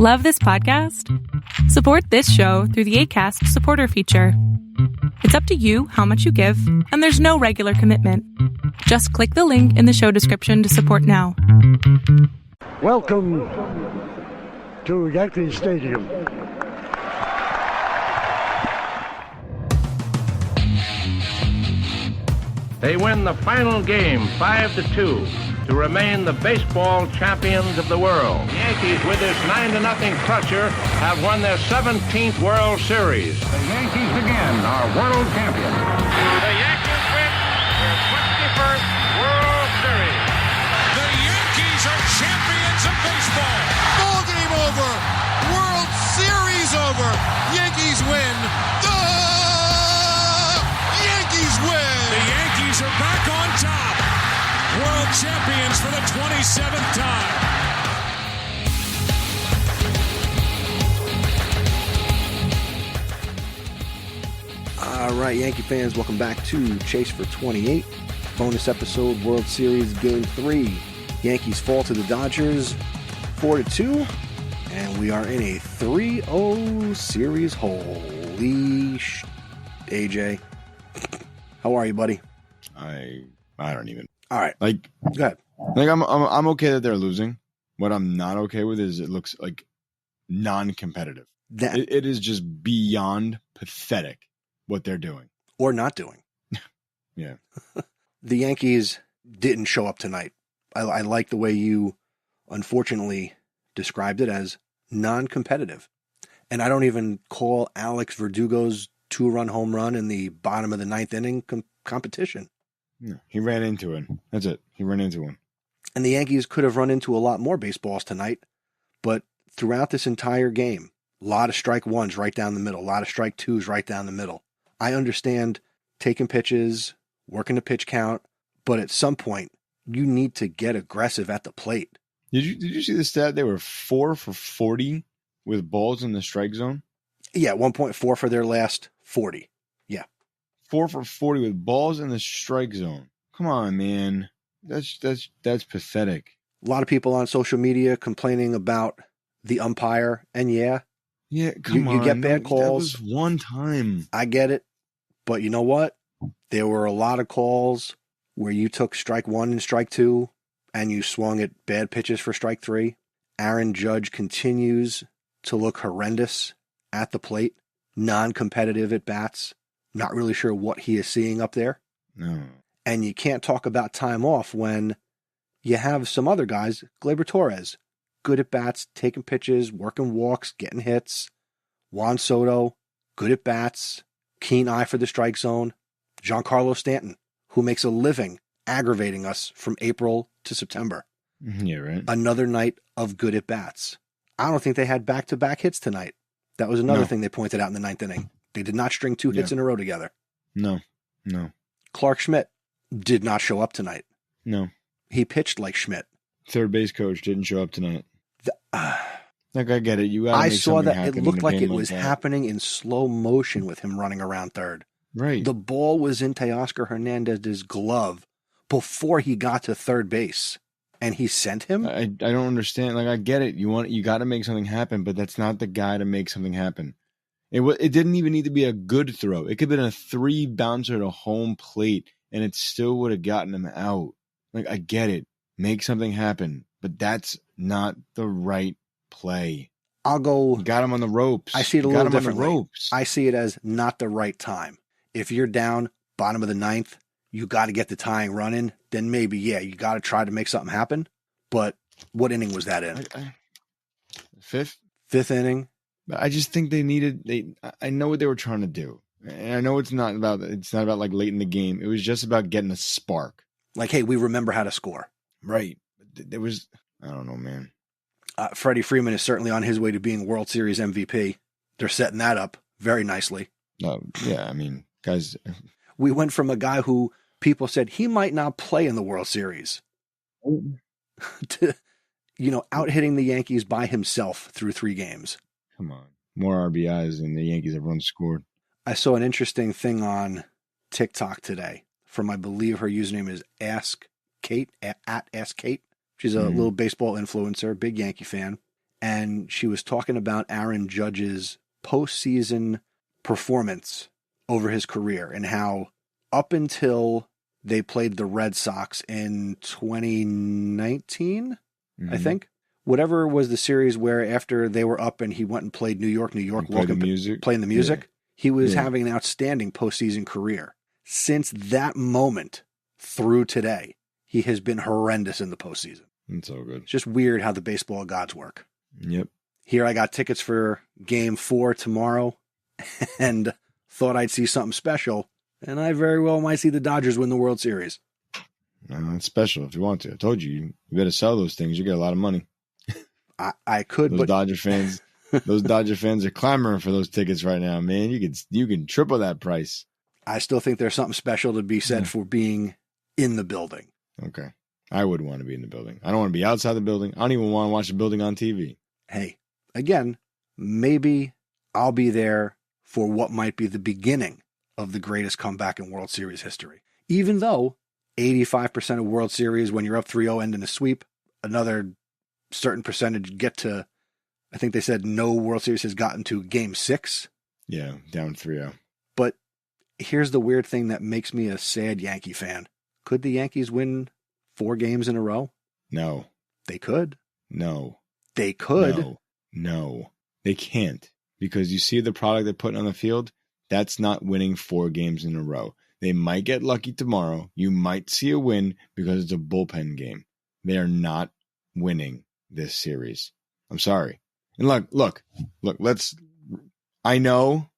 Love this podcast? Support this show through the Acast supporter feature. It's up to you how much you give, and there's no regular commitment. Just click the link in the show description to support now. Welcome to Yankee Stadium. They win the final game 5-2 to remain the baseball champions of the world. The Yankees, with this 9-0 crusher, have won their 17th World Series. The Yankees again are world champions. The Yankees win their 21st World Series. The Yankees are champions of baseball. Ball game over. World Series over. Yankees win. The Yankees win. The Yankees are back on top. World champions for the 27th time. All right, Yankee fans, welcome back to Chase for 28. Bonus episode, World Series Game 3. Yankees fall to the Dodgers 4-2, and we are in a 3-0 series. Holy AJ. How are you, buddy? I don't even. All right. Go ahead. I'm okay that they're losing. What I'm not okay with is it looks like non-competitive. It is just beyond pathetic what they're doing. Or not doing. Yeah. The Yankees didn't show up tonight. I like the way you, unfortunately, described it as non-competitive. And I don't even call Alex Verdugo's 2-run home run in the bottom of the ninth inning competition. Yeah, he ran into it. That's it. He ran into one. And the Yankees could have run into a lot more baseballs tonight, but throughout this entire game, a lot of strike ones right down the middle, a lot of strike twos right down the middle. I understand taking pitches, working the pitch count, but at some point, you need to get aggressive at the plate. Did you see the stat? They were 4 for 40 with balls in the strike zone? Yeah, 1.4 for their last 40. Yeah. 4 for 40 with balls in the strike zone. Come on, man. That's pathetic. A lot of people on social media complaining about the umpire, and yeah, come on. You get bad calls. That was one time. I get it, but you know what? There were a lot of calls where you took strike one and strike two, and you swung at bad pitches for strike three. Aaron Judge continues to look horrendous at the plate, non-competitive at bats. Not really sure what he is seeing up there. No. And you can't talk about time off when you have some other guys, Gleyber Torres, good at bats, taking pitches, working walks, getting hits. Juan Soto, good at bats, keen eye for the strike zone. Giancarlo Stanton, who makes a living aggravating us from April to September. Yeah, right. Another night of good at bats. I don't think they had back-to-back hits tonight. That was another thing they pointed out in the ninth inning. They did not string two hits in a row together. No. Clark Schmidt did not show up tonight. No. He pitched like Schmidt. Third base coach didn't show up tonight. I get it. I saw that. It looked like it was happening in slow motion with him running around third. Right. The ball was in Teoscar Hernandez's glove before he got to third base. And he sent him? I don't understand. I get it. You got to make something happen, but that's not the guy to make something happen. It didn't even need to be a good throw. It could have been a 3-bouncer to home plate, and it still would have gotten him out. I get it. Make something happen, but that's not the right play. I'll go. You got him on the ropes. I see it a little differently. I see it as not the right time. If you're down bottom of the ninth, you got to get the tying run in, then maybe, you got to try to make something happen. But what inning was that in? Fifth? Fifth inning. I just think I know what they were trying to do. And I know it's not about late in the game. It was just about getting a spark. Hey, we remember how to score. Right. There was, I don't know, man. Freddie Freeman is certainly on his way to being World Series MVP. They're setting that up very nicely. Yeah, I mean, guys. We went from a guy who people said he might not play in the World Series to, out hitting the Yankees by himself through 3 games. Come on. More RBIs than the Yankees have run scored. I saw an interesting thing on TikTok today from, I believe her username is Ask Kate, at Ask Kate. She's a little baseball influencer, big Yankee fan. and she was talking about Aaron Judge's postseason performance over his career and how up until they played the Red Sox in 2019, I think, whatever was the series where after they were up and he went and played New York, playing the music, he was having an outstanding postseason career. Since that moment through today, he has been horrendous in the postseason. It's so good. It's just weird how the baseball gods work. Yep. Here I got tickets for Game 4 tomorrow and thought I'd see something special, and I very well might see the Dodgers win the World Series. It's special if you want to. I told you, you better sell those things. You get a lot of money. I could, those but Dodger fans, those Dodger fans are clamoring for those tickets right now, man. You can triple that price. I still think there's something special to be said for being in the building. Okay. I would want to be in the building. I don't want to be outside the building. I don't even want to watch the building on TV. Hey, again, maybe I'll be there for what might be the beginning of the greatest comeback in World Series history. Even though 85% of World Series, when you're up 3-0, end in a sweep, another certain percentage get to, I think they said no World Series has gotten to Game 6. Yeah, down 3-0. But here's the weird thing that makes me a sad Yankee fan. Could the Yankees win 4 games in a row? No. They could. No. They could. No. They can't. Because you see the product they're putting on the field, that's not winning 4 games in a row. They might get lucky tomorrow. You might see a win because it's a bullpen game. They are not winning this series. I'm sorry. And look, I know,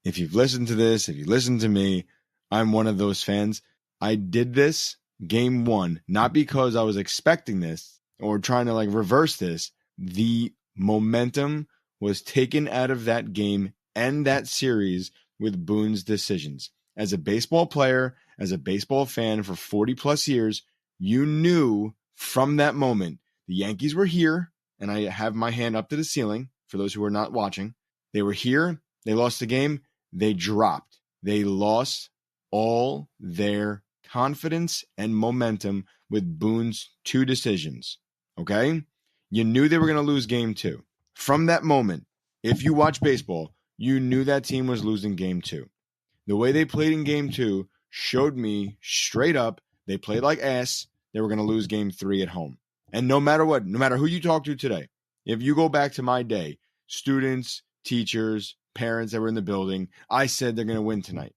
if you've listened to this, if you listen to me, I'm one of those fans. I did this Game 1, not because I was expecting this or trying to reverse this. The momentum was taken out of that game and that series with Boone's decisions. As a baseball player, as a baseball fan for 40 plus years, you knew from that moment the Yankees were here, and I have my hand up to the ceiling for those who are not watching. They were here. They lost the game. They dropped. They lost all their confidence and momentum with Boone's 2 decisions. Okay? You knew they were going to lose Game 2. From that moment, if you watch baseball, you knew that team was losing Game 2. The way they played in Game 2 showed me straight up they played like ass. They were going to lose Game 3 at home. And no matter what, no matter who you talk to today, if you go back to my day, students, teachers, parents that were in the building, I said they're going to win tonight.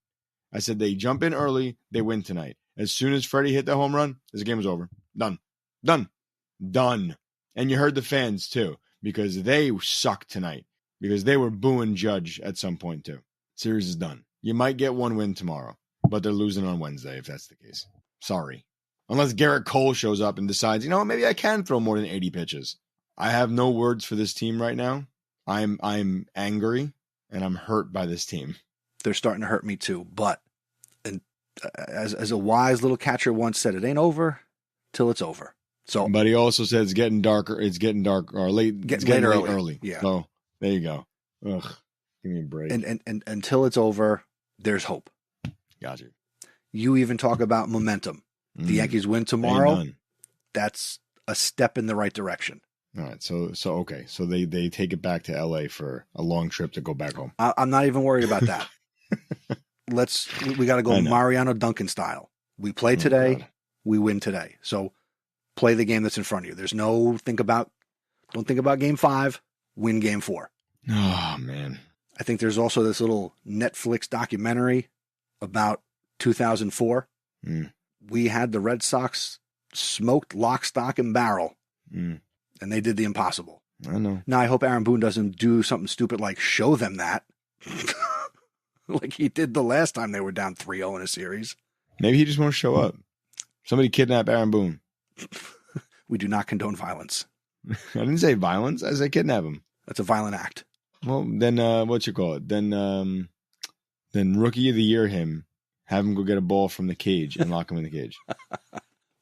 I said they jump in early, they win tonight. As soon as Freddie hit the home run, this game was over. Done. And you heard the fans too, because they sucked tonight, because they were booing Judge at some point too. Series is done. You might get 1 win tomorrow, but they're losing on Wednesday if that's the case. Sorry. Unless Garrett Cole shows up and decides, maybe I can throw more than 80 pitches. I have no words for this team right now. I'm angry and I'm hurt by this team. They're starting to hurt me too, but as a wise little catcher once said, it ain't over till it's over. So, but he also said it's getting darker. It's getting dark or late. It's getting late early. Yeah. So there you go. Ugh. Give me a break. And until it's over, there's hope. Gotcha. You even talk about momentum. The Yankees win tomorrow. Amen. That's a step in the right direction. All right. So okay. So they take it back to LA for a long trip to go back home. I'm not even worried about that. We got to go Mariano Duncan style. We play today. We win today. So play the game that's in front of you. There's no don't think about Game 5, win Game 4. Oh, man. I think there's also this little Netflix documentary about 2004. We had the Red Sox smoked lock, stock, and barrel, and they did the impossible. I know. Now, I hope Aaron Boone doesn't do something stupid like show them that, like he did the last time they were down 3-0 in a series. Maybe he just won't show up. Somebody kidnap Aaron Boone. We do not condone violence. I didn't say violence. I said kidnap him. That's a violent act. Well, then what you call it? Then Rookie of the Year him. Have him go get a ball from the cage and lock him in the cage.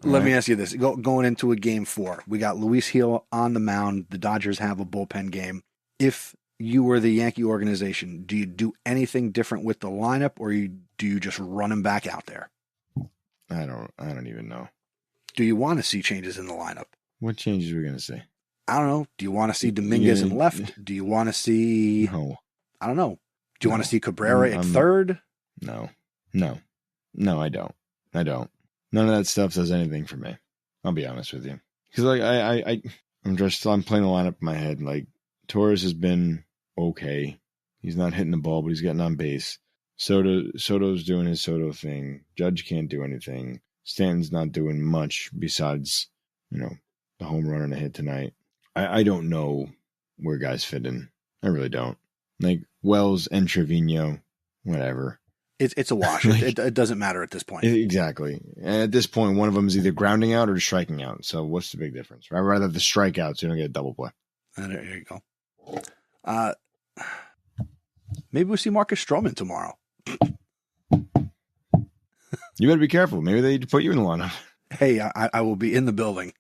Let me ask you this. Going into a Game 4, we got Luis Gil on the mound. The Dodgers have a bullpen game. If you were the Yankee organization, do you do anything different with the lineup, or do you just run him back out there? I don't even know. Do you want to see changes in the lineup? What changes are we going to see? I don't know. Do you want to see Dominguez in left? Do you want to see... No. I don't know. Do you want to see Cabrera at third? No, I don't. None of that stuff does anything for me. I'll be honest with you. Because like I'm playing the lineup in my head. Like Torres has been okay. He's not hitting the ball, but he's getting on base. Soto's doing his Soto thing. Judge can't do anything. Stanton's not doing much besides, the home run and a hit tonight. I don't know where guys fit in. I really don't. Like Wells and Trevino, whatever. It's a wash. It doesn't matter at this point. Exactly. And at this point, one of them is either grounding out or striking out. So what's the big difference? I'd rather have the strikeout so you don't get a double play. There you go. Maybe we'll see Marcus Stroman tomorrow. You better be careful. Maybe they put you in the lineup. Hey, I will be in the building.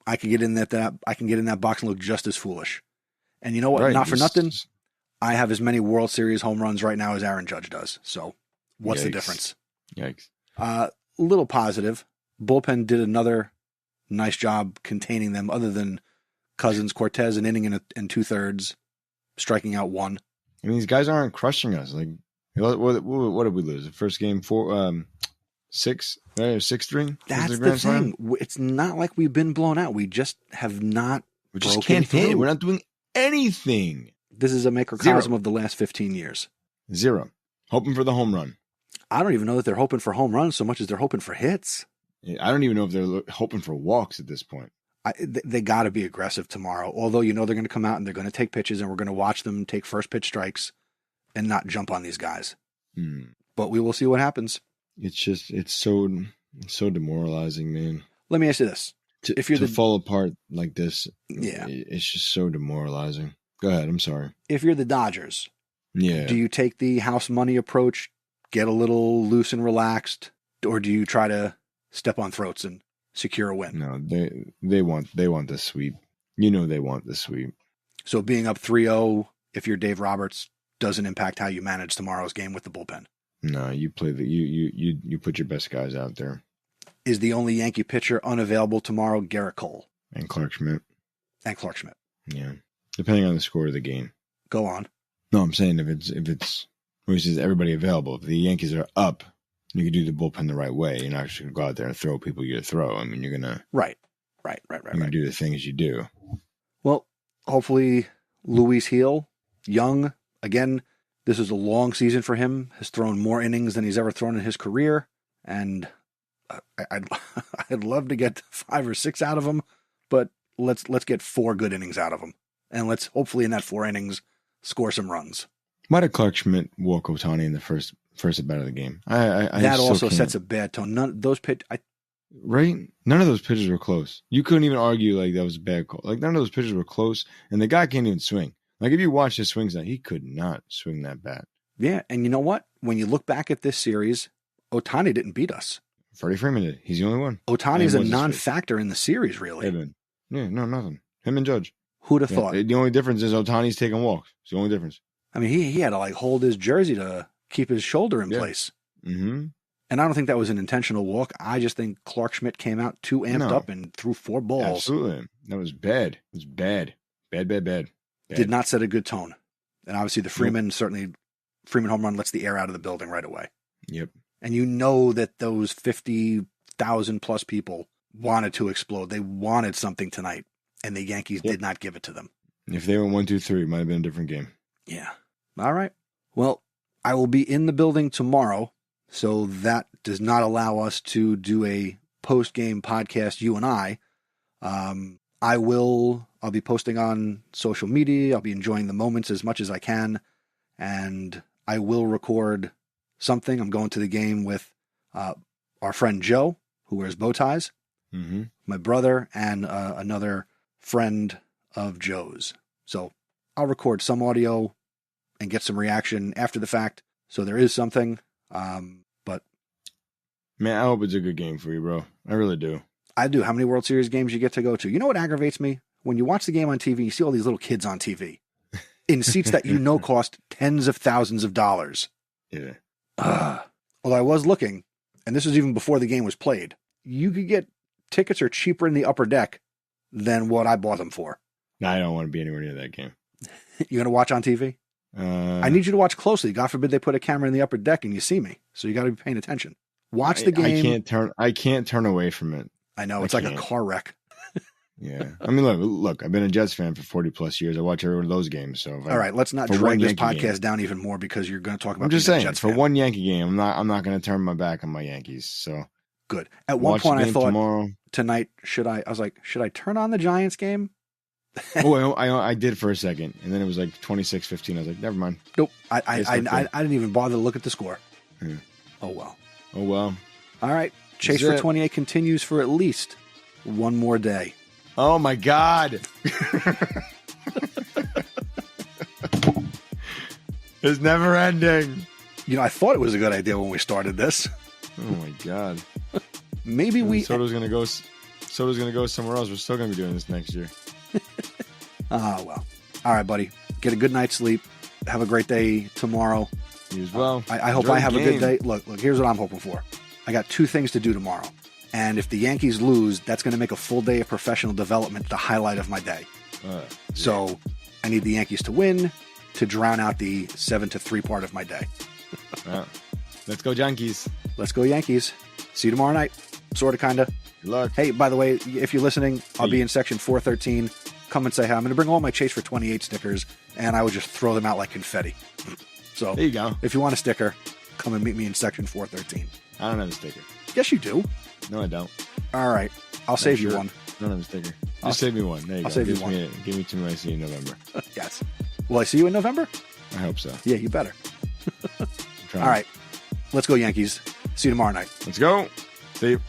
I can get in that box and look just as foolish. And you know what? Right, Not for nothing. I have as many World Series home runs right now as Aaron Judge does. So what's the difference? Yikes. Little positive. Bullpen did another nice job containing them, other than Cousins, Cortez, an inning and 2/3, striking out one. I mean, these guys aren't crushing us. Like, what did we lose? The first game, 6-3? That's the thing. It's not like we've been blown out. We just have not. We just can't hit. We're not doing anything. This is a microcosm of the last 15 years. 0. Hoping for the home run. I don't even know that they're hoping for home runs so much as they're hoping for hits. I don't even know if they're hoping for walks at this point. They got to be aggressive tomorrow. Although, they're going to come out and they're going to take pitches and we're going to watch them take first pitch strikes and not jump on these guys. But we will see what happens. It's so demoralizing, man. Let me ask you this. If you're to fall apart like this, yeah, it's just so demoralizing. Go ahead. I'm sorry. If you're the Dodgers, yeah, do you take the house money approach, get a little loose and relaxed, or do you try to step on throats and secure a win? No, they want the sweep. They want the sweep. So being up 3-0, if you're Dave Roberts, doesn't impact how you manage tomorrow's game with the bullpen. No, you play you put your best guys out there. Is the only Yankee pitcher unavailable tomorrow Garrett Cole and Clark Schmidt? Yeah. Depending on the score of the game. Go on. No, I'm saying if it's where he says everybody available, if the Yankees are up, you can do the bullpen the right way. You're not just going to go out there and throw people you throw. I mean, you're going to... Right. You're going to do the things you do. Well, hopefully Luis Gil, young, again, this is a long season for him, has thrown more innings than he's ever thrown in his career, and I'd love to get 5 or 6 out of him, but let's get 4 good innings out of him. And let's hopefully in that 4 innings score some runs. Why did Clark Schmidt walk Ohtani in the first at bat of the game? That also sets a bad tone. None of those pitches were close. You couldn't even argue like that was a bad call. Like none of those pitches were close, and the guy can't even swing. Like if you watch his swings, he could not swing that bat. Yeah, and you know what? When you look back at this series, Ohtani didn't beat us. Freddie Freeman did. He's the only one. Ohtani's a non-factor in the series, really. Yeah, no, nothing. Him and Judge. Who'd have thought? The only difference is Ohtani's taking walks. It's the only difference. I mean, he had to hold his jersey to keep his shoulder in place. Mm-hmm. And I don't think that was an intentional walk. I just think Clark Schmidt came out too amped up and threw 4 balls. Absolutely. That was bad. It was bad. Bad. Did not set a good tone. And obviously the Freeman home run lets the air out of the building right away. Yep. And you know that those 50,000 plus people wanted to explode. They wanted something tonight. And the Yankees did not give it to them. If they went 1-2-3, it might have been a different game. Yeah. All right. Well, I will be in the building tomorrow, so that does not allow us to do a post-game podcast, you and I. I'll be posting on social media. I'll be enjoying the moments as much as I can, and I will record something. I'm going to the game with our friend Joe, who wears bow ties, my brother, and another friend of Joe's. So I'll record some audio and get some reaction after the fact. So there is something. But man, I hope it's a good game for you, bro. I really do. I do. How many World Series games you get to go to? You know what aggravates me? When you watch the game on TV, you see all these little kids on TV in seats that cost tens of thousands of dollars. Yeah. Although I was looking, and this was even before the game was played, you could get tickets are cheaper in the upper deck than what I bought them for. I don't want to be anywhere near that game. You going to watch on TV? I need you to watch closely. God forbid they put a camera in the upper deck and you see me. So you got to be paying attention. Watch the game. I can't turn away from it. I know. It's like a car wreck. Yeah. I mean, look, I've been a Jets fan for 40 plus years. I watch every one of those games. So all right, let's not drag this podcast down even more because you're going to talk about. I'm just saying, for one Yankee game, I'm not going to turn my back on my Yankees. So good. At one point, I thought tonight, should I turn on the Giants game? I did for a second, and then it was like 26-15. I was like, never mind. Nope. I didn't even bother to look at the score. Yeah. Oh well. All right. Chase for 28 continues for at least one more day. Oh my God. It's never ending. I thought it was a good idea when we started this. Oh my God. Maybe Soto's gonna go somewhere else. We're still gonna be doing this next year. Well. All right, buddy. Get a good night's sleep. Have a great day tomorrow. You as well. I hope I have a good day. Look, here's what I'm hoping for. I got 2 things to do tomorrow. And if the Yankees lose, that's going to make a full day of professional development the highlight of my day. So I need the Yankees to win to drown out the 7-3 part of my day. Let's go Yankees. Let's go Yankees. See you tomorrow night. Sort of, kind of. Good luck. Hey, by the way, if you're listening, I'll be in section 413. Come and say hi. I'm going to bring all my Chase for 28 stickers, and I would just throw them out like confetti. So there you go. If you want a sticker, come and meet me in section 413. I don't have a sticker. Yes, you do. No, I don't. All right. I'll save you one. I don't have a sticker. Just save me one. There you go. I'll save you one. Give me 2 when I see you in November. Yes. Will I see you in November? I hope so. Yeah, you better. All right. Let's go Yankees. See you tomorrow night. Let's go. See you.